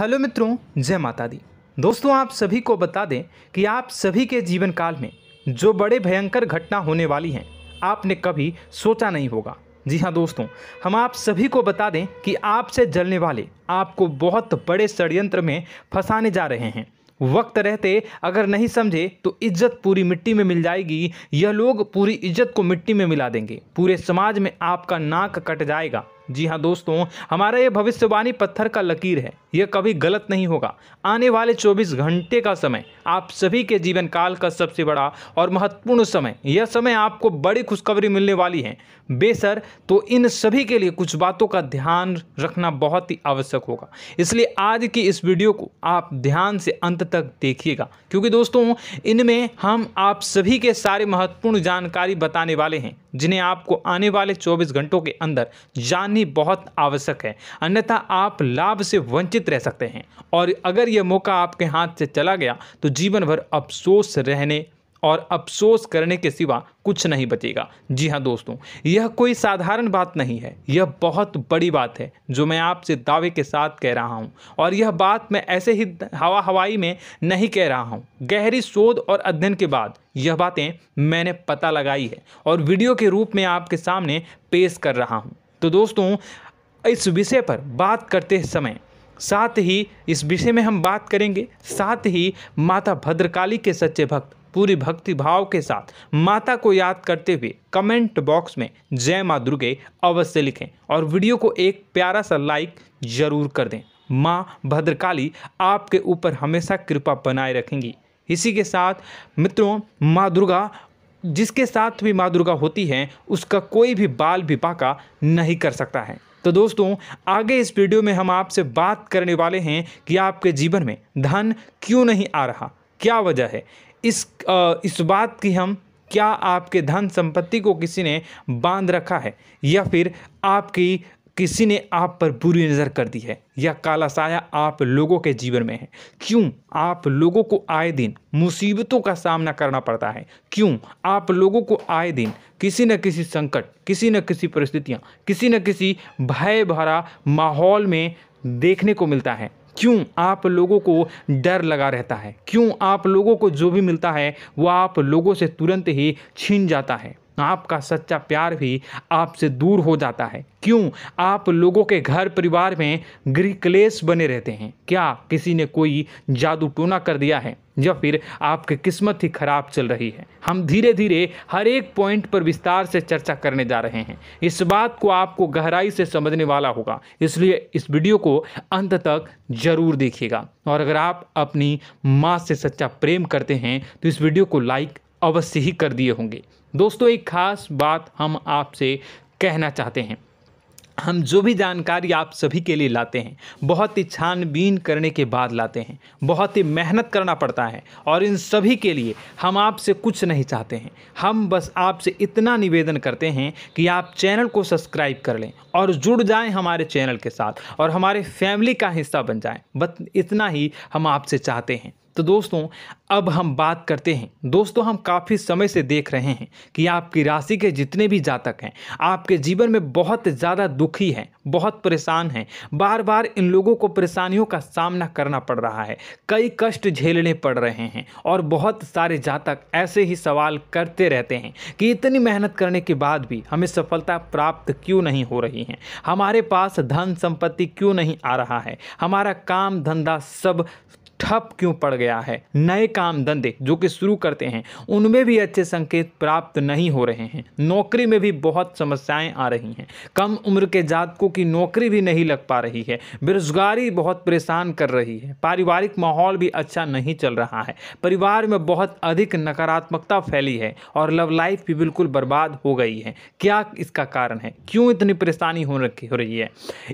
Hello मित्रों, जय माता दी। दोस्तों, आप सभी को बता दें कि आप सभी के जीवन काल में जो बड़े भयंकर घटना होने वाली हैं, आपने कभी सोचा नहीं होगा। जी हाँ दोस्तों, हम आप सभी को बता दें कि आपसे जलने वाले आपको बहुत बड़े षड्यंत्र में फंसाने जा रहे हैं। वक्त रहते अगर नहीं समझे तो इज्जत पूरी मिट्टी में मिल जाएगी। यह लोग पूरी इज्जत को मिट्टी में मिला देंगे। पूरे समाज में आपका नाक कट जाएगा। जी हाँ दोस्तों, हमारा यह भविष्यवाणी पत्थर का लकीर है, यह कभी गलत नहीं होगा। आने वाले 24 घंटे का समय आप सभी के जीवन काल का सबसे बड़ा और महत्वपूर्ण समय। यह समय आपको बड़ी खुशखबरी मिलने वाली है बेसर, तो इन सभी के लिए कुछ बातों का ध्यान रखना बहुत ही आवश्यक होगा। इसलिए आज की इस वीडियो को आप ध्यान से अंत तक देखिएगा, क्योंकि दोस्तों इनमें हम आप सभी के सारे महत्वपूर्ण जानकारी बताने वाले हैं, जिन्हें आपको आने वाले 24 घंटों के अंदर जाननी बहुत आवश्यक है। अन्यथा आप लाभ से वंचित रह सकते हैं, और अगर यह मौका आपके हाथ से चला गया तो जीवन भर अफसोस रहने और अफसोस करने के सिवा कुछ नहीं बचेगा। जी हाँ दोस्तों, यह कोई साधारण बात नहीं है, यह बहुत बड़ी बात है जो मैं आपसे दावे के साथ कह रहा हूँ। और यह बात मैं ऐसे ही हवाई में नहीं कह रहा हूँ। गहरी शोध और अध्ययन के बाद यह बातें मैंने पता लगाई है और वीडियो के रूप में आपके सामने पेश कर रहा हूँ। तो दोस्तों, इस विषय पर बात करते समय साथ ही इस विषय में हम बात करेंगे, साथ ही माता भद्रकाली के सच्चे भक्त पूरी भक्ति भाव के साथ माता को याद करते हुए कमेंट बॉक्स में जय माँ दुर्गे अवश्य लिखें और वीडियो को एक प्यारा सा लाइक जरूर कर दें। माँ भद्रकाली आपके ऊपर हमेशा कृपा बनाए रखेंगी। इसी के साथ मित्रों, माँ दुर्गा, जिसके साथ भी माँ दुर्गा होती हैं, उसका कोई भी बाल भी बांका नहीं कर सकता है। तो दोस्तों, आगे इस वीडियो में हम आपसे बात करने वाले हैं कि आपके जीवन में धन क्यों नहीं आ रहा, क्या वजह है इस बात की। हम क्या आपके धन संपत्ति को किसी ने बांध रखा है, या फिर आपकी किसी ने आप पर बुरी नज़र कर दी है, या काला साया आप लोगों के जीवन में है। क्यों आप लोगों को आए दिन मुसीबतों का सामना करना पड़ता है, क्यों आप लोगों को आए दिन किसी न किसी संकट, किसी न किसी परिस्थितियाँ, किसी न किसी भय भरा माहौल में देखने को मिलता है। क्यों आप लोगों को डर लगा रहता है, क्यों आप लोगों को जो भी मिलता है वो आप लोगों से तुरंत ही छीन जाता है, आपका सच्चा प्यार भी आपसे दूर हो जाता है। क्यों आप लोगों के घर परिवार में गृह क्लेश बने रहते हैं। क्या किसी ने कोई जादू टोना कर दिया है, या फिर आपकी किस्मत ही खराब चल रही है। हम धीरे धीरे हर एक पॉइंट पर विस्तार से चर्चा करने जा रहे हैं। इस बात को आपको गहराई से समझने वाला होगा, इसलिए इस वीडियो को अंत तक जरूर देखिएगा। और अगर आप अपनी माँ से सच्चा प्रेम करते हैं तो इस वीडियो को लाइक अवश्य ही कर दिए होंगे। दोस्तों, एक खास बात हम आपसे कहना चाहते हैं। हम जो भी जानकारी आप सभी के लिए लाते हैं, बहुत ही छानबीन करने के बाद लाते हैं, बहुत ही मेहनत करना पड़ता है, और इन सभी के लिए हम आपसे कुछ नहीं चाहते हैं। हम बस आपसे इतना निवेदन करते हैं कि आप चैनल को सब्सक्राइब कर लें और जुड़ जाएं हमारे चैनल के साथ और हमारे फैमिली का हिस्सा बन जाएं। बस इतना ही हम आपसे चाहते हैं। तो दोस्तों, अब हम बात करते हैं। दोस्तों, हम काफ़ी समय से देख रहे हैं कि आपकी राशि के जितने भी जातक हैं, आपके जीवन में बहुत ज़्यादा दुखी हैं, बहुत परेशान हैं। बार बार इन लोगों को परेशानियों का सामना करना पड़ रहा है, कई कष्ट झेलने पड़ रहे हैं, और बहुत सारे जातक ऐसे ही सवाल करते रहते हैं कि इतनी मेहनत करने के बाद भी हमें सफलता प्राप्त क्यों नहीं हो रही है, हमारे पास धन संपत्ति क्यों नहीं आ रहा है, हमारा काम धंधा सब ठप क्यों पड़ गया है, नए काम धंधे जो कि शुरू करते हैं उनमें भी अच्छे संकेत प्राप्त नहीं हो रहे हैं, नौकरी में भी बहुत समस्याएं आ रही हैं, कम उम्र के जातकों की नौकरी भी नहीं लग पा रही है, बेरोजगारी बहुत परेशान कर रही है, पारिवारिक माहौल भी अच्छा नहीं चल रहा है, परिवार में बहुत अधिक नकारात्मकता फैली है, और लव लाइफ भी बिल्कुल बर्बाद हो गई है। क्या इसका कारण है, क्यों इतनी परेशानी हो रही है?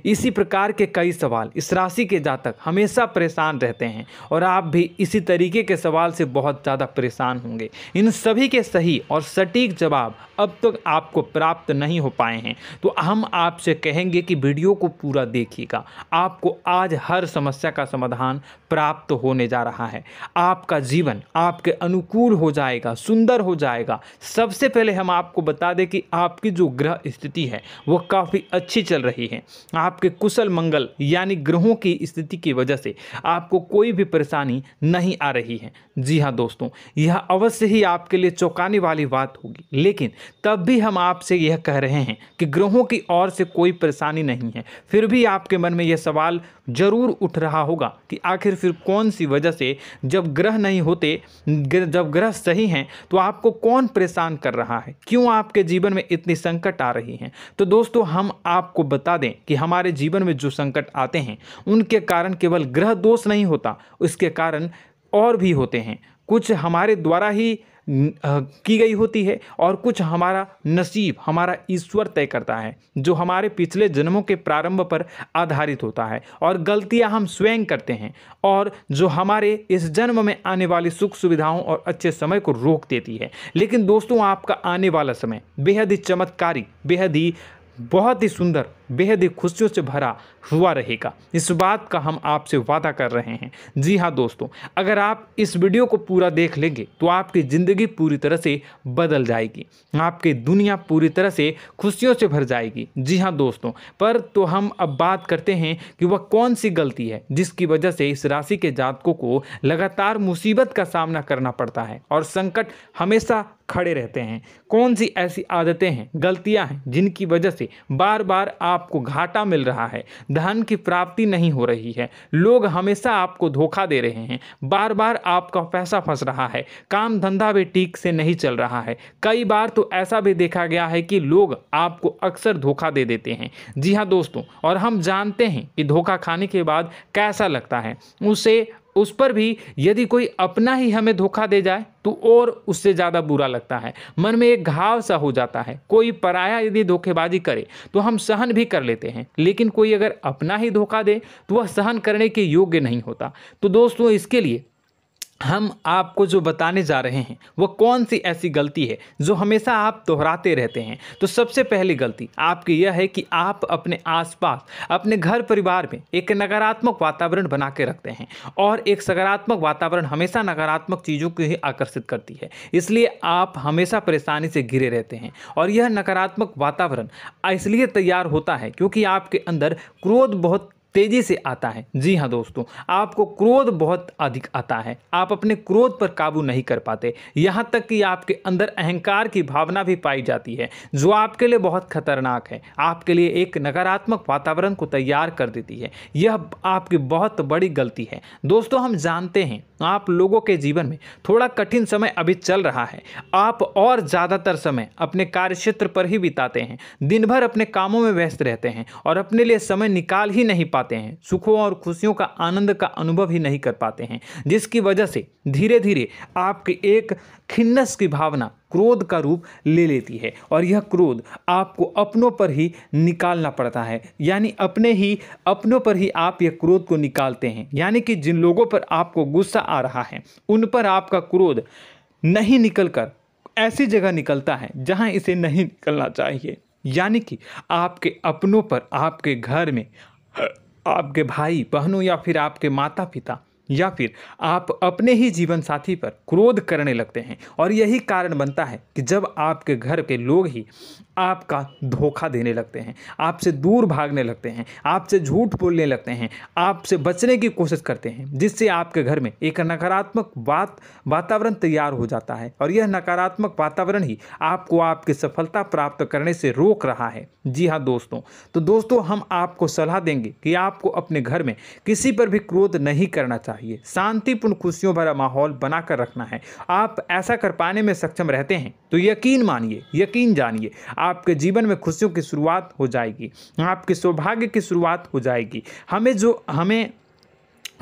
इसी प्रकार के कई सवाल इस राशि के जातक हमेशा परेशान रहते हैं, और आप भी इसी तरीके के सवाल से बहुत ज़्यादा परेशान होंगे। इन सभी के सही और सटीक जवाब अब तक आपको प्राप्त नहीं हो पाए हैं, तो हम आपसे कहेंगे कि वीडियो को पूरा देखिएगा। आपको आज हर समस्या का समाधान प्राप्त होने जा रहा है। आपका जीवन आपके अनुकूल हो जाएगा, सुंदर हो जाएगा। सबसे पहले हम आपको बता दें कि आपकी जो ग्रह स्थिति है वो काफ़ी अच्छी चल रही है। आपके कुशल मंगल यानी ग्रहों की स्थिति की वजह से आपको कोई भी परेशानी नहीं आ रही है। जी हाँ दोस्तों, यह अवश्य ही आपके लिए चौंकाने वाली बात होगी, लेकिन तब भी हम आपसे यह कह रहे हैं कि ग्रहों की ओर से कोई परेशानी नहीं है। फिर भी आपके मन में यह सवाल जरूर उठ रहा होगा कि आखिर फिर कौन सी वजह से, जब ग्रह नहीं होते, जब ग्रह सही हैं, तो आपको कौन परेशान कर रहा है, क्यों आपके जीवन में इतनी संकट आ रही हैं। तो दोस्तों, हम आपको बता दें कि हमारे जीवन में जो संकट आते हैं उनके कारण केवल ग्रह दोष नहीं होता, उसके कारण और भी होते हैं। कुछ हमारे द्वारा ही की गई होती है और कुछ हमारा नसीब, हमारा ईश्वर तय करता है, जो हमारे पिछले जन्मों के प्रारंभ पर आधारित होता है। और गलतियां हम स्वयं करते हैं और जो हमारे इस जन्म में आने वाली सुख सुविधाओं और अच्छे समय को रोक देती है। लेकिन दोस्तों, आपका आने वाला समय बेहद ही चमत्कारी, बेहद ही बहुत ही सुंदर, बेहद ही खुशियों से भरा हुआ रहेगा। इस बात का हम आपसे वादा कर रहे हैं। जी हाँ दोस्तों, अगर आप इस वीडियो को पूरा देख लेंगे तो आपकी ज़िंदगी पूरी तरह से बदल जाएगी, आपकी दुनिया पूरी तरह से खुशियों से भर जाएगी। जी हाँ दोस्तों, पर तो हम अब बात करते हैं कि वह कौन सी गलती है जिसकी वजह से इस राशि के जातकों को लगातार मुसीबत का सामना करना पड़ता है और संकट हमेशा खड़े रहते हैं। कौन सी ऐसी आदतें हैं, गलतियां हैं जिनकी वजह से बार बार आपको घाटा मिल रहा है, धन की प्राप्ति नहीं हो रही है, लोग हमेशा आपको धोखा दे रहे हैं, बार बार आपका पैसा फंस रहा है, काम धंधा भी ठीक से नहीं चल रहा है। कई बार तो ऐसा भी देखा गया है कि लोग आपको अक्सर धोखा दे देते हैं। जी हाँ दोस्तों, और हम जानते हैं कि धोखा खाने के बाद कैसा लगता है। उस पर भी यदि कोई अपना ही हमें धोखा दे जाए तो और उससे ज़्यादा बुरा लगता है, मन में एक घाव सा हो जाता है। कोई पराया यदि धोखेबाजी करे तो हम सहन भी कर लेते हैं, लेकिन कोई अगर अपना ही धोखा दे तो वह सहन करने के योग्य नहीं होता। तो दोस्तों, इसके लिए हम आपको जो बताने जा रहे हैं वो कौन सी ऐसी गलती है जो हमेशा आप दोहराते रहते हैं। तो सबसे पहली गलती आपकी यह है कि आप अपने आसपास, अपने घर परिवार में एक नकारात्मक वातावरण बना के रखते हैं, और एक सकारात्मक वातावरण हमेशा नकारात्मक चीज़ों को ही आकर्षित करती है। इसलिए आप हमेशा परेशानी से घिरे रहते हैं, और यह नकारात्मक वातावरण इसलिए तैयार होता है क्योंकि आपके अंदर क्रोध बहुत तेजी से आता है। जी हाँ दोस्तों, आपको क्रोध बहुत अधिक आता है, आप अपने क्रोध पर काबू नहीं कर पाते, यहाँ तक कि आपके अंदर अहंकार की भावना भी पाई जाती है, जो आपके लिए बहुत खतरनाक है, आपके लिए एक नकारात्मक वातावरण को तैयार कर देती है। यह आपकी बहुत बड़ी गलती है। दोस्तों, हम जानते हैं आप लोगों के जीवन में थोड़ा कठिन समय अभी चल रहा है। आप और ज़्यादातर समय अपने कार्यक्षेत्र पर ही बिताते हैं, दिन भर अपने कामों में व्यस्त रहते हैं और अपने लिए समय निकाल ही नहीं पाते हैं, सुखों और खुशियों का आनंद का अनुभव ही नहीं कर पाते हैं, जिसकी वजह से धीरे धीरे आपकी एक खिन्नस की भावना क्रोध का रूप ले लेती है, और यह क्रोध आपको अपनों पर ही निकालना पड़ता है। यानी अपनों पर ही आप यह क्रोध को निकालते हैं। यानी कि जिन लोगों पर आपको गुस्सा आ रहा है उन पर आपका क्रोध नहीं निकलकर ऐसी जगह निकलता है जहां इसे नहीं निकलना चाहिए। यानी कि आपके अपनों पर, आपके घर में आपके भाई बहनों या फिर आपके माता पिता या फिर आप अपने ही जीवन साथी पर क्रोध करने लगते हैं, और यही कारण बनता है कि जब आपके घर के लोग ही आपका धोखा देने लगते हैं, आपसे दूर भागने लगते हैं, आपसे झूठ बोलने लगते हैं, आपसे बचने की कोशिश करते हैं, जिससे आपके घर में एक नकारात्मक वातावरण तैयार हो जाता है, और यह नकारात्मक वातावरण ही आपको आपकी सफलता प्राप्त करने से रोक रहा है। जी हाँ दोस्तों, तो दोस्तों, हम आपको सलाह देंगे कि आपको अपने घर में किसी पर भी क्रोध नहीं करना चाहिए, शांतिपूर्ण खुशियों भरा माहौल बनाकर रखना है। आप ऐसा कर पाने में सक्षम रहते हैं तो यकीन मानिए, यकीन जानिए, आपके जीवन में खुशियों की शुरुआत हो जाएगी, आपके सौभाग्य की शुरुआत हो जाएगी।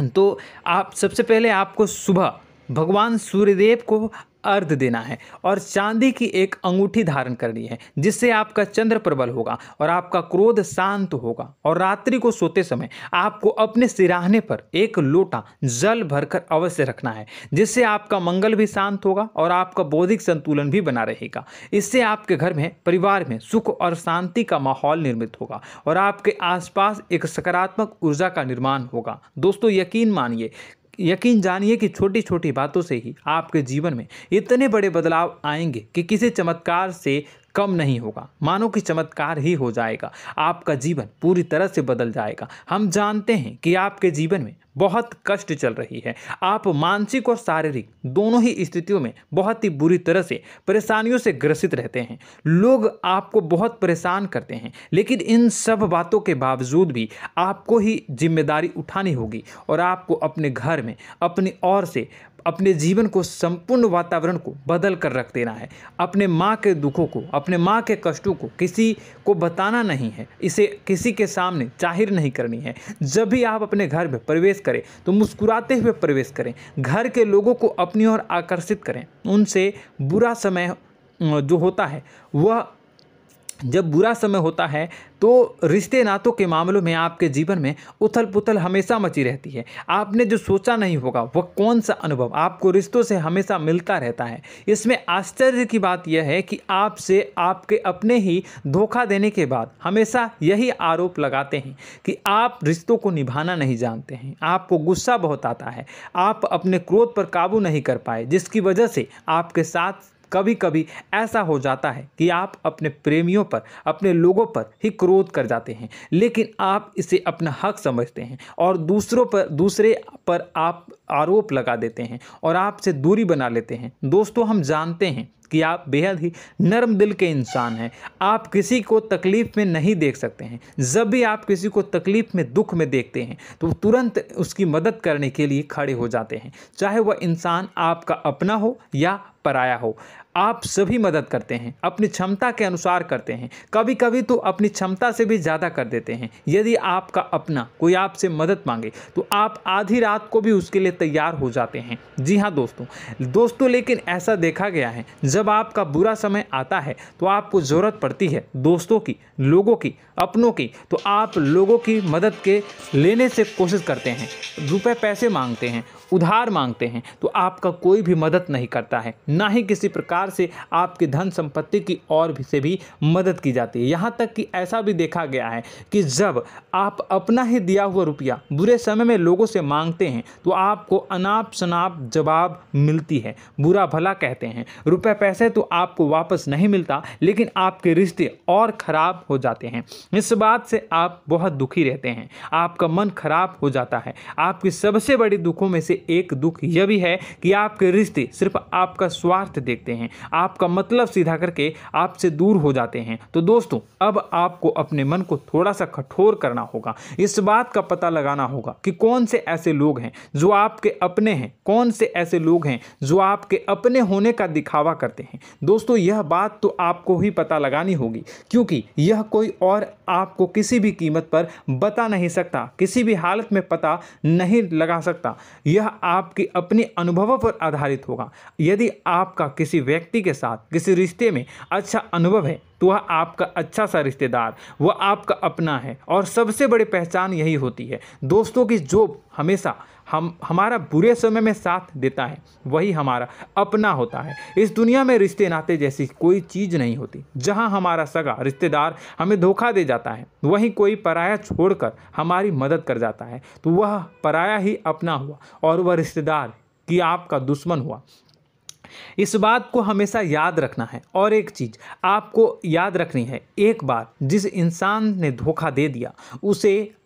तो आप सबसे पहले आपको सुबह भगवान सूर्यदेव को अर्घ देना है और चांदी की एक अंगूठी धारण करनी है, जिससे आपका चंद्र प्रबल होगा और आपका क्रोध शांत होगा। और रात्रि को सोते समय आपको अपने सिराहने पर एक लोटा जल भरकर अवश्य रखना है, जिससे आपका मंगल भी शांत होगा और आपका बौद्धिक संतुलन भी बना रहेगा। इससे आपके घर में, परिवार में सुख और शांति का माहौल निर्मित होगा और आपके आसपास एक सकारात्मक ऊर्जा का निर्माण होगा। दोस्तों यकीन जानिए कि छोटी छोटी बातों से ही आपके जीवन में इतने बड़े बदलाव आएंगे कि किसी चमत्कार से कम नहीं होगा। मानो कि चमत्कार ही हो जाएगा, आपका जीवन पूरी तरह से बदल जाएगा। हम जानते हैं कि आपके जीवन में बहुत कष्ट चल रही है, आप मानसिक और शारीरिक दोनों ही स्थितियों में बहुत ही बुरी तरह से परेशानियों से ग्रसित रहते हैं। लोग आपको बहुत परेशान करते हैं, लेकिन इन सब बातों के बावजूद भी आपको ही जिम्मेदारी उठानी होगी और आपको अपने घर में अपनी ओर से अपने जीवन को, संपूर्ण वातावरण को बदल कर रख देना है। अपने माँ के दुखों को, अपने माँ के कष्टों को किसी को बताना नहीं है, इसे किसी के सामने जाहिर नहीं करनी है। जब भी आप अपने घर में प्रवेश करें तो मुस्कुराते हुए प्रवेश करें, घर के लोगों को अपनी ओर आकर्षित करें। उनसे बुरा समय जो होता है वह जब बुरा समय होता है तो रिश्ते नातों के मामलों में आपके जीवन में उथल पुथल हमेशा मची रहती है। आपने जो सोचा नहीं होगा वह कौन सा अनुभव आपको रिश्तों से हमेशा मिलता रहता है। इसमें आश्चर्य की बात यह है कि आपसे आपके अपने ही धोखा देने के बाद हमेशा यही आरोप लगाते हैं कि आप रिश्तों को निभाना नहीं जानते हैं। आपको गुस्सा बहुत आता है, आप अपने क्रोध पर काबू नहीं कर पाए, जिसकी वजह से आपके साथ कभी कभी ऐसा हो जाता है कि आप अपने प्रेमियों पर, अपने लोगों पर ही क्रोध कर जाते हैं, लेकिन आप इसे अपना हक समझते हैं और दूसरे पर आप आरोप लगा देते हैं और आपसे दूरी बना लेते हैं। दोस्तों, हम जानते हैं कि आप बेहद ही नर्म दिल के इंसान हैं। आप किसी को तकलीफ में नहीं देख सकते हैं। जब भी आप किसी को तकलीफ में, दुख में देखते हैं तो तुरंत उसकी मदद करने के लिए खड़े हो जाते हैं, चाहे वह इंसान आपका अपना हो या पराया हो। आप सभी मदद करते हैं, अपनी क्षमता के अनुसार करते हैं, कभी कभी तो अपनी क्षमता से भी ज़्यादा कर देते हैं। यदि आपका अपना कोई आपसे मदद मांगे तो आप आधी रात को भी उसके लिए तैयार हो जाते हैं। जी हाँ दोस्तों, लेकिन ऐसा देखा गया है, जब आपका बुरा समय आता है तो आपको ज़रूरत पड़ती है दोस्तों की, लोगों की, अपनों की, तो आप लोगों की मदद के लेने से कोशिश करते हैं, रुपए पैसे मांगते हैं, उधार मांगते हैं, तो आपका कोई भी मदद नहीं करता है, ना ही किसी प्रकार से आपकी धन संपत्ति की ओर से भी मदद की जाती है। यहाँ तक कि ऐसा भी देखा गया है कि जब आप अपना ही दिया हुआ रुपया बुरे समय में लोगों से मांगते हैं तो आपको अनाप शनाप जवाब मिलती है, बुरा भला कहते हैं। रुपए पैसे तो आपको वापस नहीं मिलता, लेकिन आपके रिश्ते और खराब हो जाते हैं। इस बात से आप बहुत दुखी रहते हैं, आपका मन खराब हो जाता है। आपकी सबसे बड़ी दुखों में से एक दुख यह भी है कि आपके रिश्ते सिर्फ आपका स्वार्थ देखते हैं, आपका मतलब सीधा करके आपसे दूर हो जाते हैं। तो दोस्तों, अब आपको अपने मन को थोड़ा सा कठोर करना होगा, इस बात का पता लगाना होगा कि कौन से ऐसे लोग हैं जो आपके अपने हैं, कौन से ऐसे लोग हैं जो आपके अपने होने का दिखावा करते हैं। दोस्तों, यह बात तो आपको ही पता लगानी होगी, क्योंकि यह कोई और आपको किसी भी कीमत पर बता नहीं सकता, किसी भी हालत में पता नहीं लगा सकता। यह आपके अपने अनुभवों पर आधारित होगा। यदि आपका किसी व्यक्ति के साथ किसी रिश्ते में अच्छा अनुभव है तो वह आपका अच्छा सा रिश्तेदार, वह आपका अपना है। और सबसे बड़ी पहचान यही होती है दोस्तों की जो हमेशा हमारा बुरे समय में साथ देता है वही हमारा अपना होता है। इस दुनिया में रिश्ते नाते जैसी कोई चीज़ नहीं होती। जहां हमारा सगा रिश्तेदार हमें धोखा दे जाता है, वहीं कोई पराया छोड़कर हमारी मदद कर जाता है, तो वह पराया ही अपना हुआ और वह रिश्तेदार की आपका दुश्मन हुआ। इस बात को हमेशा याद रखना है। और एक चीज़ आपको याद रखनी है, एक बार जिस इंसान ने धोखा दे दिया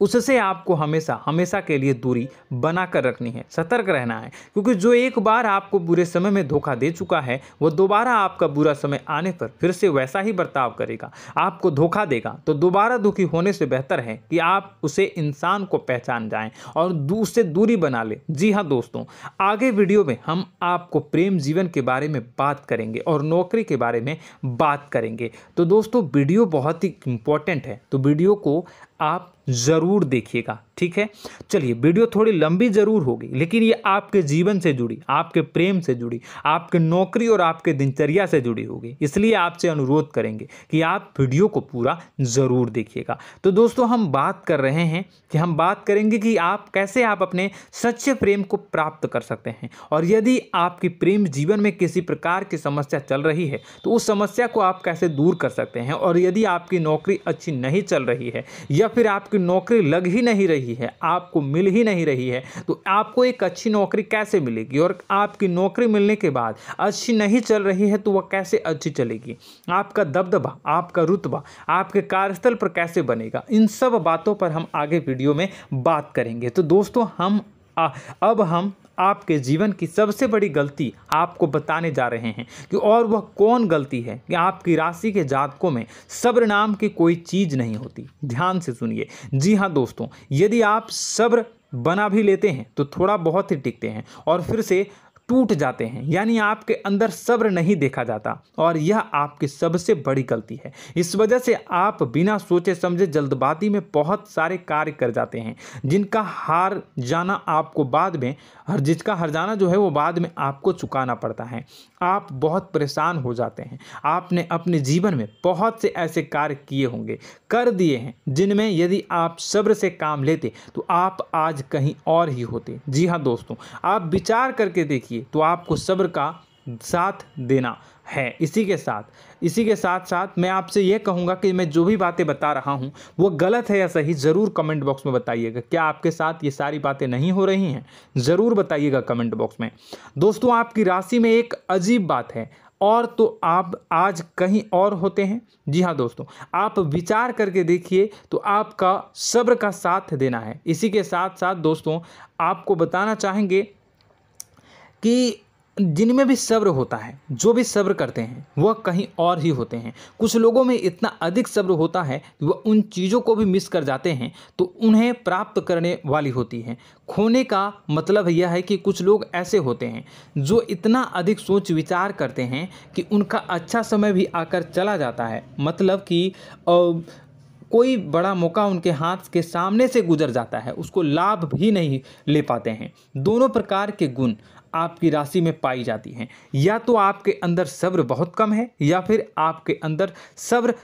उससे आपको हमेशा के लिए दूरी बना कर रखनी है, सतर्क रहना है। क्योंकि जो एक बार आपको बुरे समय में धोखा दे चुका है वो दोबारा आपका बुरा समय आने पर फिर से वैसा ही बर्ताव करेगा, आपको धोखा देगा। तो दोबारा दुखी होने से बेहतर है कि आप उसे इंसान को पहचान जाएं और उससे दूरी बना लें। जी हाँ दोस्तों, आगे वीडियो में हम आपको प्रेम जीवन के बारे में बात करेंगे और नौकरी के बारे में बात करेंगे। तो दोस्तों, वीडियो बहुत ही इम्पोर्टेंट है, तो वीडियो को आप ज़रूर देखिएगा, ठीक है। चलिए, वीडियो थोड़ी लंबी ज़रूर होगी, लेकिन ये आपके जीवन से जुड़ी, आपके प्रेम से जुड़ी, आपके नौकरी और आपके दिनचर्या से जुड़ी होगी, इसलिए आपसे अनुरोध करेंगे कि आप वीडियो को पूरा ज़रूर देखिएगा। तो दोस्तों, हम बात कर रहे हैं कि हम बात करेंगे कि आप कैसे आप अपने सच्चे प्रेम को प्राप्त कर सकते हैं, और यदि आपकी प्रेम जीवन में किसी प्रकार की समस्या चल रही है तो उस समस्या को आप कैसे दूर कर सकते हैं। और यदि आपकी नौकरी अच्छी नहीं चल रही है या फिर आपकी नौकरी लग ही नहीं रही है, आपको मिल ही नहीं रही है, तो आपको एक अच्छी नौकरी कैसे मिलेगी, और आपकी नौकरी मिलने के बाद अच्छी नहीं चल रही है तो वह कैसे अच्छी चलेगी, आपका दबदबा, आपका रुतबा आपके कार्यस्थल पर कैसे बनेगा, इन सब बातों पर हम आगे वीडियो में बात करेंगे। तो दोस्तों, अब हम आपके जीवन की सबसे बड़ी गलती आपको बताने जा रहे हैं कि और वह कौन गलती है कि आपकी राशि के जातकों में सब्र नाम की कोई चीज़ नहीं होती। ध्यान से सुनिए। जी हाँ दोस्तों, यदि आप सब्र बना भी लेते हैं तो थोड़ा बहुत ही टिकते हैं और फिर से टूट जाते हैं, यानी आपके अंदर सब्र नहीं देखा जाता, और यह आपकी सबसे बड़ी गलती है। इस वजह से आप बिना सोचे समझे जल्दबाजी में बहुत सारे कार्य कर जाते हैं, जिसका हार जाना जो है वो बाद में आपको चुकाना पड़ता है। आप बहुत परेशान हो जाते हैं। आपने अपने जीवन में बहुत से ऐसे कार्य किए होंगे, कर दिए हैं, जिनमें यदि आप सब्र से काम लेते तो आप आज कहीं और ही होते। जी हाँ दोस्तों, आप विचार करके देखिए तो आपको सब्र का साथ देना है। इसी के साथ साथ मैं आपसे यह कहूँगा कि मैं जो भी बातें बता रहा हूँ वो गलत है या सही, ज़रूर कमेंट बॉक्स में बताइएगा। क्या आपके साथ ये सारी बातें नहीं हो रही हैं? ज़रूर बताइएगा कमेंट बॉक्स में। दोस्तों, आपकी राशि में एक अजीब बात है, और तो आप आज कहीं और होते हैं। जी हाँ दोस्तों, आप विचार करके देखिए तो आपका सब्र का साथ देना है। इसी के साथ साथ दोस्तों, आपको बताना चाहेंगे कि जिनमें भी सब्र होता है, जो भी सब्र करते हैं वह कहीं और ही होते हैं। कुछ लोगों में इतना अधिक सब्र होता है कि वह उन चीज़ों को भी मिस कर जाते हैं तो उन्हें प्राप्त करने वाली होती हैं। खोने का मतलब यह है कि कुछ लोग ऐसे होते हैं जो इतना अधिक सोच विचार करते हैं कि उनका अच्छा समय भी आकर चला जाता है, मतलब कि कोई बड़ा मौका उनके हाथ के सामने से गुजर जाता है, उसको लाभ भी नहीं ले पाते हैं। दोनों प्रकार के गुण आपकी राशि में पाई जाती हैं। या तो आपके अंदर सब्र बहुत कम है या फिर आपके अंदर सब्र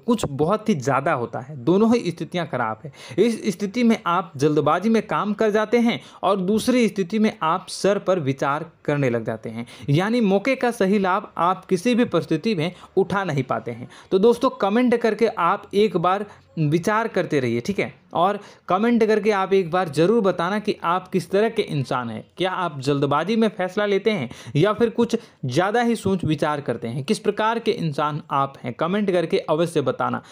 कुछ बहुत ही ज़्यादा होता है। दोनों ही स्थितियां खराब है। इस स्थिति में आप जल्दबाजी में काम कर जाते हैं और दूसरी स्थिति में आप सर पर विचार करने लग जाते हैं, यानी मौके का सही लाभ आप किसी भी परिस्थिति में उठा नहीं पाते हैं। तो दोस्तों, कमेंट करके आप एक बार विचार करते रहिए, ठीक है, और कमेंट करके आप एक बार ज़रूर बताना कि आप किस तरह के इंसान हैं। क्या आप जल्दबाजी में फैसला लेते हैं या फिर कुछ ज़्यादा ही सोच विचार करते हैं? किस प्रकार के इंसान आप हैं? कमेंट करके अवश्य बताना।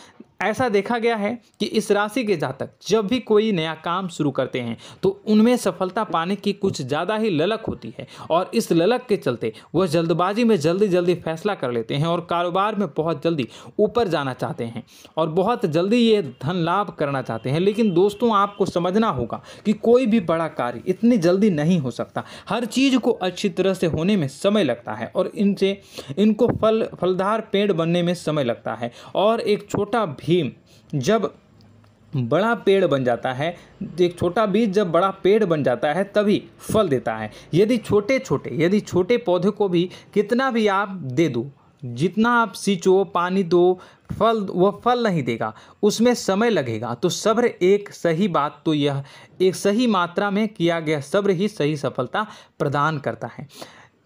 ऐसा देखा गया है कि इस राशि के जातक जब भी कोई नया काम शुरू करते हैं तो उनमें सफलता पाने की कुछ ज़्यादा ही ललक होती है, और इस ललक के चलते वह जल्दबाजी में जल्दी फैसला कर लेते हैं और कारोबार में बहुत जल्दी ऊपर जाना चाहते हैं और बहुत जल्दी ये धन लाभ करना चाहते हैं। लेकिन दोस्तों, आपको समझना होगा कि कोई भी बड़ा कार्य इतनी जल्दी नहीं हो सकता। हर चीज़ को अच्छी तरह से होने में समय लगता है और इनको फलदार पेड़ बनने में समय लगता है। और एक छोटा भीम जब बड़ा पेड़ बन जाता है, एक छोटा बीज जब बड़ा पेड़ बन जाता है तभी फल देता है। यदि छोटे पौधे को भी कितना भी आप दे दो, जितना आप सींचो, पानी दो, वह फल नहीं देगा, उसमें समय लगेगा। तो सब्र एक सही बात, तो यह एक सही मात्रा में किया गया सब्र ही सही सफलता प्रदान करता है,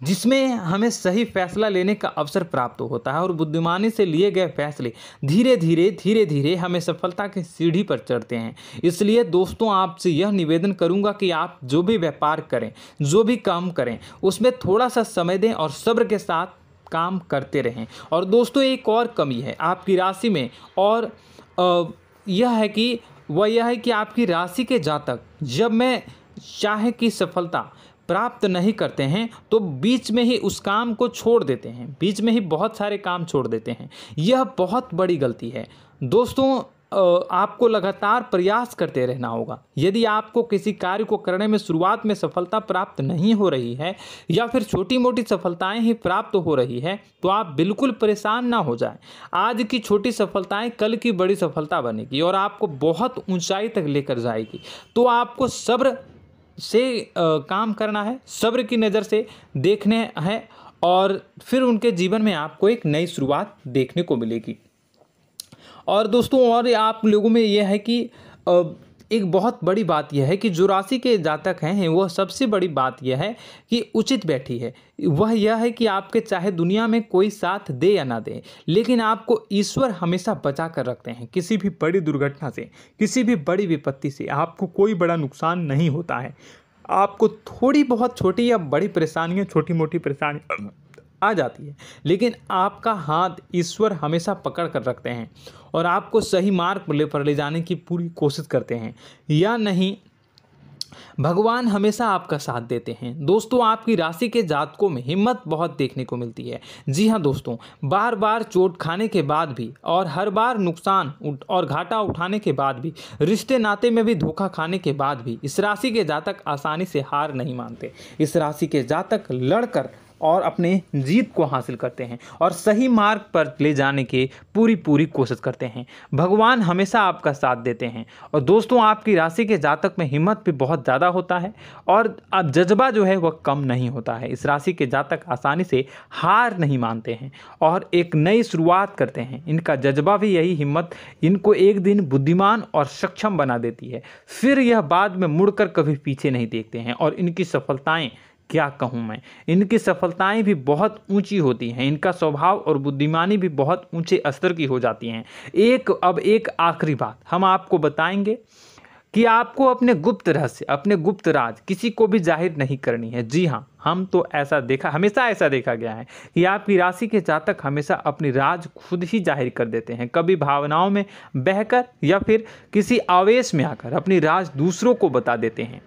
जिसमें हमें सही फैसला लेने का अवसर प्राप्त होता है और बुद्धिमानी से लिए गए फैसले धीरे धीरे हमें सफलता की सीढ़ी पर चढ़ते हैं। इसलिए दोस्तों, आपसे यह निवेदन करूंगा कि आप जो भी व्यापार करें, जो भी काम करें, उसमें थोड़ा सा समय दें और सब्र के साथ काम करते रहें। और दोस्तों, एक और कमी है आपकी राशि में, और यह है कि आपकी राशि के जातक जब में चाहे कि सफलता प्राप्त नहीं करते हैं तो बीच में ही उस काम को छोड़ देते हैं, बीच में ही बहुत सारे काम छोड़ देते हैं। यह बहुत बड़ी गलती है दोस्तों। आपको लगातार प्रयास करते रहना होगा। यदि आपको किसी कार्य को करने में शुरुआत में सफलता प्राप्त नहीं हो रही है या फिर छोटी मोटी सफलताएं ही प्राप्त हो रही है तो आप बिल्कुल परेशान ना हो जाएं। आज की छोटी सफलताएं कल की बड़ी सफलता बनेगी और आपको बहुत ऊंचाई तक लेकर जाएगी। तो आपको सब्र से काम करना है, सब्र की नज़र से देखने हैं और फिर उनके जीवन में आपको एक नई शुरुआत देखने को मिलेगी। और दोस्तों और आप लोगों में यह है कि एक बहुत बड़ी बात यह है कि जो राशि के जातक हैं वह सबसे बड़ी बात यह है कि उचित बैठी है। वह यह है कि आपके चाहे दुनिया में कोई साथ दे या ना दे, लेकिन आपको ईश्वर हमेशा बचा कर रखते हैं। किसी भी बड़ी दुर्घटना से, किसी भी बड़ी विपत्ति से आपको कोई बड़ा नुकसान नहीं होता है। आपको थोड़ी बहुत छोटी या बड़ी परेशानियाँ, छोटी मोटी परेशानी आ जाती है, लेकिन आपका हाथ ईश्वर हमेशा पकड़ कर रखते हैं और आपको सही मार्ग पर ले जाने की पूरी कोशिश करते हैं। या नहीं, भगवान हमेशा आपका साथ देते हैं। दोस्तों आपकी राशि के जातकों में हिम्मत बहुत देखने को मिलती है। जी हाँ दोस्तों, बार बार चोट खाने के बाद भी और हर बार नुकसान और घाटा उठाने के बाद भी, रिश्ते नाते में भी धोखा खाने के बाद भी इस राशि के जातक आसानी से हार नहीं मानते। इस राशि के जातक लड़कर और अपने जीत को हासिल करते हैं और सही मार्ग पर ले जाने की पूरी कोशिश करते हैं। भगवान हमेशा आपका साथ देते हैं। और दोस्तों आपकी राशि के जातक में हिम्मत भी बहुत ज़्यादा होता है और अब जज्बा जो है वह कम नहीं होता है। इस राशि के जातक आसानी से हार नहीं मानते हैं और एक नई शुरुआत करते हैं। इनका जज्बा भी, यही हिम्मत इनको एक दिन बुद्धिमान और सक्षम बना देती है। फिर यह बाद में मुड़कर कभी पीछे नहीं देखते हैं और इनकी सफलताएं, क्या कहूँ मैं, इनकी सफलताएं भी बहुत ऊंची होती हैं। इनका स्वभाव और बुद्धिमानी भी बहुत ऊंचे स्तर की हो जाती हैं। अब एक आखिरी बात हम आपको बताएंगे कि आपको अपने गुप्त रहस्य, अपने गुप्त राज किसी को भी जाहिर नहीं करनी है। जी हाँ, हमेशा ऐसा देखा गया है कि आपकी राशि के जातक हमेशा अपनी राज खुद ही जाहिर कर देते हैं। कभी भावनाओं में बहकर या फिर किसी आवेश में आकर अपनी राज दूसरों को बता देते हैं,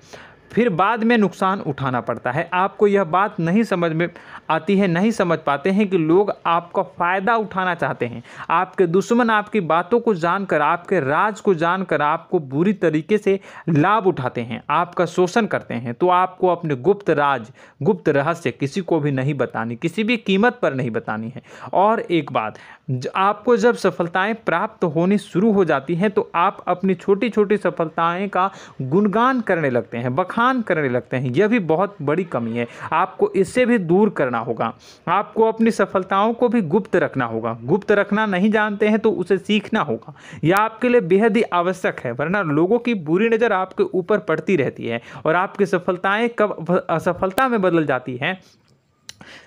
फिर बाद में नुकसान उठाना पड़ता है। आपको यह बात नहीं समझ में आती है, नहीं समझ पाते हैं कि लोग आपका फ़ायदा उठाना चाहते हैं। आपके दुश्मन आपकी बातों को जानकर, आपके राज को जानकर आपको बुरी तरीके से लाभ उठाते हैं, आपका शोषण करते हैं। तो आपको अपने गुप्त राज, गुप्त रहस्य किसी को भी नहीं बतानी, किसी भी कीमत पर नहीं बतानी है। और एक बात, आपको जब सफलताएं प्राप्त होनी शुरू हो जाती हैं तो आप अपनी छोटी छोटी सफलताएं का गुणगान करने लगते हैं, बखान करने लगते हैं। यह भी बहुत बड़ी कमी है, आपको इससे भी दूर करना होगा। आपको अपनी सफलताओं को भी गुप्त रखना होगा। गुप्त रखना नहीं जानते हैं तो उसे सीखना होगा। यह आपके लिए बेहद ही आवश्यक है, वरना लोगों की बुरी नज़र आपके ऊपर पड़ती रहती है और आपकी सफलताएं कब असफलता में बदल जाती हैं,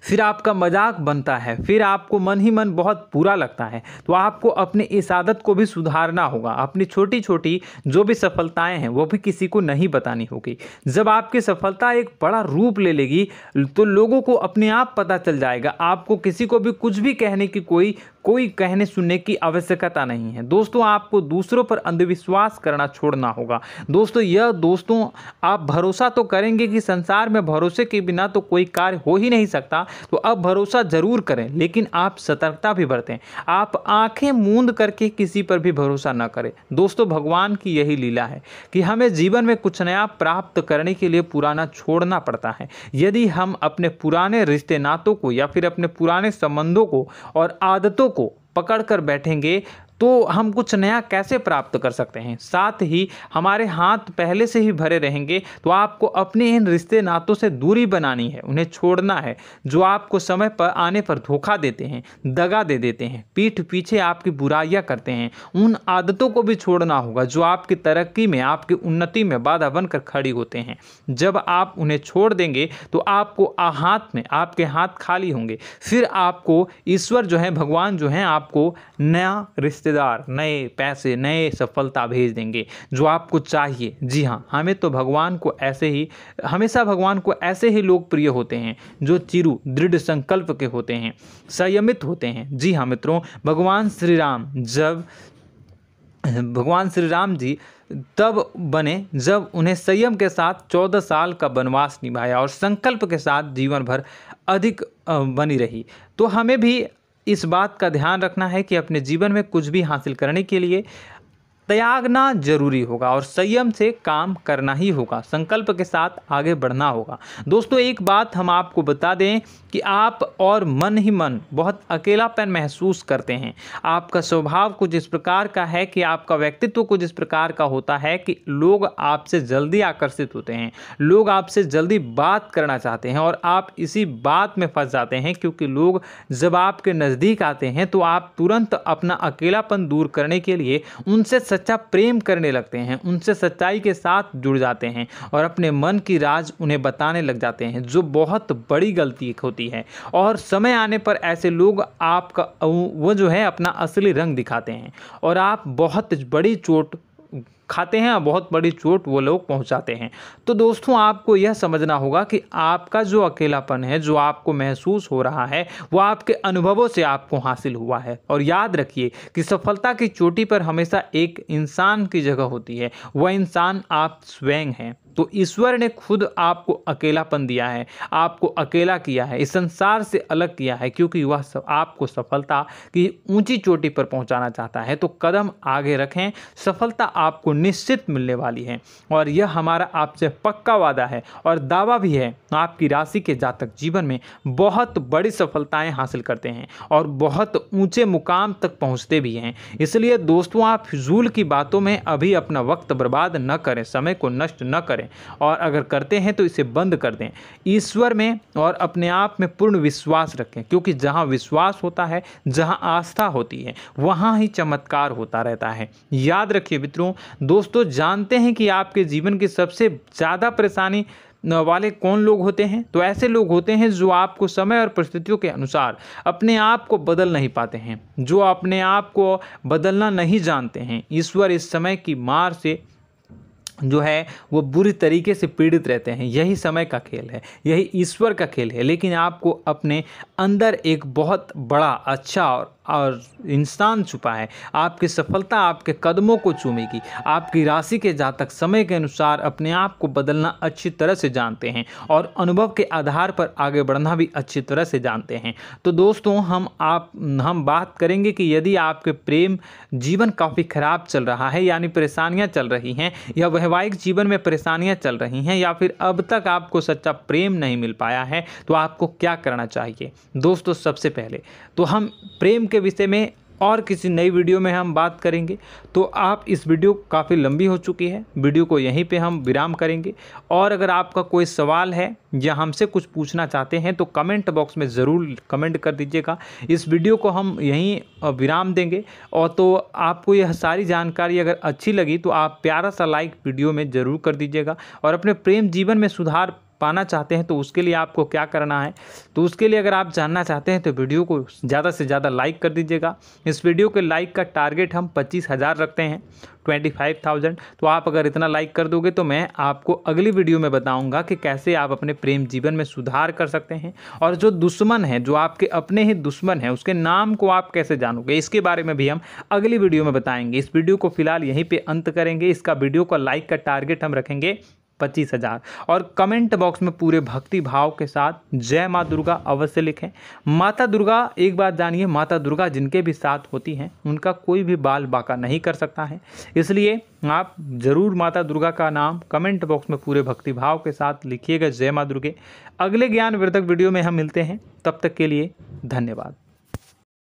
फिर आपका मजाक बनता है, फिर आपको मन ही मन बहुत बुरा लगता है। तो आपको अपनी इस आदत को भी सुधारना होगा। अपनी छोटी छोटी जो भी सफलताएं हैं वो भी किसी को नहीं बतानी होगी। जब आपकी सफलता एक बड़ा रूप ले लेगी तो लोगों को अपने आप पता चल जाएगा। आपको किसी को भी कुछ भी कहने की कोई कहने सुनने की आवश्यकता नहीं है। दोस्तों आपको दूसरों पर अंधविश्वास करना छोड़ना होगा। दोस्तों आप भरोसा तो करेंगे कि संसार में भरोसे के बिना तो कोई कार्य हो ही नहीं सकता, तो अब भरोसा जरूर करें, लेकिन आप सतर्कता भी बरतें। आप आंखें मूंद करके किसी पर भी भरोसा न करें। दोस्तों भगवान की यही लीला है कि हमें जीवन में कुछ नया प्राप्त करने के लिए पुराना छोड़ना पड़ता है। यदि हम अपने पुराने रिश्ते नातों को या फिर अपने पुराने संबंधों को और आदतों को पकड़ कर बैठेंगे तो हम कुछ नया कैसे प्राप्त कर सकते हैं। साथ ही हमारे हाथ पहले से ही भरे रहेंगे। तो आपको अपने इन रिश्ते नातों से दूरी बनानी है, उन्हें छोड़ना है जो आपको समय पर आने पर धोखा देते हैं, दगा दे देते हैं, पीठ पीछे आपकी बुराइयां करते हैं। उन आदतों को भी छोड़ना होगा जो आपकी तरक्की में, आपकी उन्नति में बाधा बनकर खड़ी होते हैं। जब आप उन्हें छोड़ देंगे तो आपके हाथ खाली होंगे। फिर आपको ईश्वर जो है, भगवान जो है, आपको नया रिश्तेदार, नए पैसे, नए सफलता भेज देंगे जो आपको चाहिए। जी हाँ, हमेशा भगवान को ऐसे ही लोग प्रिय होते हैं जो चिरु दृढ़ संकल्प के होते हैं, संयमित होते हैं। जी हाँ मित्रों, भगवान श्री राम जी तब बने जब उन्हें संयम के साथ 14 साल का वनवास निभाया और संकल्प के साथ जीवन भर अधिक बनी रही। तो हमें भी इस बात का ध्यान रखना है कि अपने जीवन में कुछ भी हासिल करने के लिए त्यागना जरूरी होगा और संयम से काम करना ही होगा, संकल्प के साथ आगे बढ़ना होगा। दोस्तों एक बात हम आपको बता दें कि आप और मन ही मन बहुत अकेलापन महसूस करते हैं। आपका स्वभाव कुछ इस प्रकार का है कि आपका व्यक्तित्व कुछ इस प्रकार का होता है कि लोग आपसे जल्दी आकर्षित होते हैं, लोग आपसे जल्दी बात करना चाहते हैं और आप इसी बात में फंस जाते हैं, क्योंकि लोग जब आपके नज़दीक आते हैं तो आप तुरंत अपना अकेलापन दूर करने के लिए उनसे सच्चा प्रेम करने लगते हैं, उनसे सच्चाई के साथ जुड़ जाते हैं और अपने मन की राज उन्हें बताने लग जाते हैं, जो बहुत बड़ी गलती होती है। और समय आने पर ऐसे लोग आपका वो जो है अपना असली रंग दिखाते हैं और आप बहुत बड़ी चोट खाते हैं, बहुत बड़ी चोट वो लोग पहुंचाते हैं। तो दोस्तों आपको यह समझना होगा कि आपका जो अकेलापन है, जो आपको महसूस हो रहा है, वो आपके अनुभवों से आपको हासिल हुआ है। और याद रखिए कि सफलता की चोटी पर हमेशा एक इंसान की जगह होती है, वह इंसान आप स्वयं हैं। तो ईश्वर ने खुद आपको अकेलापन दिया है, आपको अकेला किया है, इस संसार से अलग किया है, क्योंकि वह आपको सफलता की ऊंची चोटी पर पहुंचाना चाहता है। तो कदम आगे रखें, सफलता आपको निश्चित मिलने वाली है और यह हमारा आपसे पक्का वादा है और दावा भी है। आपकी राशि के जातक जीवन में बहुत बड़ी सफलताएं हासिल करते हैं और बहुत ऊंचे मुकाम तक पहुंचते भी हैं। इसलिए दोस्तों आप फिजूल की बातों में अभी अपना वक्त बर्बाद न करें, समय को नष्ट न करें और अगर करते हैं तो इसे बंद कर दें। ईश्वर में और अपने आप में पूर्ण विश्वास रखें, क्योंकि जहां विश्वास होता है, जहां आस्था होती है, वहां ही चमत्कार होता रहता है। याद रखिए मित्रों, दोस्तों जानते हैं कि आपके जीवन की सबसे ज़्यादा परेशानी वाले कौन लोग होते हैं? तो ऐसे लोग होते हैं जो आपको समय और परिस्थितियों के अनुसार अपने आप को बदल नहीं पाते हैं, जो अपने आप को बदलना नहीं जानते हैं। ईश्वर इस समय की मार से जो है वो बुरी तरीके से पीड़ित रहते हैं। यही समय का खेल है, यही ईश्वर का खेल है। लेकिन आपको अपने अंदर एक बहुत बड़ा अच्छा और इंसान छुपा है। आपकी सफलता आपके कदमों को चूमेगी। आपकी राशि के जातक समय के अनुसार अपने आप को बदलना अच्छी तरह से जानते हैं और अनुभव के आधार पर आगे बढ़ना भी अच्छी तरह से जानते हैं। तो दोस्तों हम बात करेंगे कि यदि आपके प्रेम जीवन काफ़ी खराब चल रहा है, यानी परेशानियां चल रही हैं, या वैवाहिक जीवन में परेशानियां चल रही हैं, या फिर अब तक आपको सच्चा प्रेम नहीं मिल पाया है, तो आपको क्या करना चाहिए। दोस्तों सबसे पहले तो हम प्रेम के विषय में और किसी नई वीडियो में हम बात करेंगे। तो आप इस वीडियो काफ़ी लंबी हो चुकी है, वीडियो को यहीं पे हम विराम करेंगे। और अगर आपका कोई सवाल है या हमसे कुछ पूछना चाहते हैं तो कमेंट बॉक्स में ज़रूर कमेंट कर दीजिएगा। इस वीडियो को हम यहीं विराम देंगे। और तो आपको यह सारी जानकारी अगर अच्छी लगी तो आप प्यारा सा लाइक वीडियो में ज़रूर कर दीजिएगा। और अपने प्रेम जीवन में सुधार पाना चाहते हैं तो उसके लिए आपको क्या करना है, तो उसके लिए अगर आप जानना चाहते हैं तो वीडियो को ज़्यादा से ज़्यादा लाइक कर दीजिएगा। इस वीडियो के लाइक का टारगेट हम 25,000 रखते हैं, 25,000। तो आप अगर इतना लाइक कर दोगे तो मैं आपको अगली वीडियो में बताऊंगा कि कैसे आप अपने प्रेम जीवन में सुधार कर सकते हैं। और जो दुश्मन है, जो आपके अपने ही दुश्मन है, उसके नाम को आप कैसे जानोगे, इसके बारे में भी हम अगली वीडियो में बताएंगे। इस वीडियो को फिलहाल यहीं पर अंत करेंगे। इसका वीडियो का लाइक का टारगेट हम रखेंगे 25,000। और कमेंट बॉक्स में पूरे भक्ति भाव के साथ जय माँ दुर्गा अवश्य लिखें। माता दुर्गा, एक बात जानिए, माता दुर्गा जिनके भी साथ होती हैं उनका कोई भी बाल बाका नहीं कर सकता है। इसलिए आप ज़रूर माता दुर्गा का नाम कमेंट बॉक्स में पूरे भक्ति भाव के साथ लिखिएगा, जय माँ दुर्गे। अगले ज्ञानवर्धक वीडियो में हम मिलते हैं, तब तक के लिए धन्यवाद।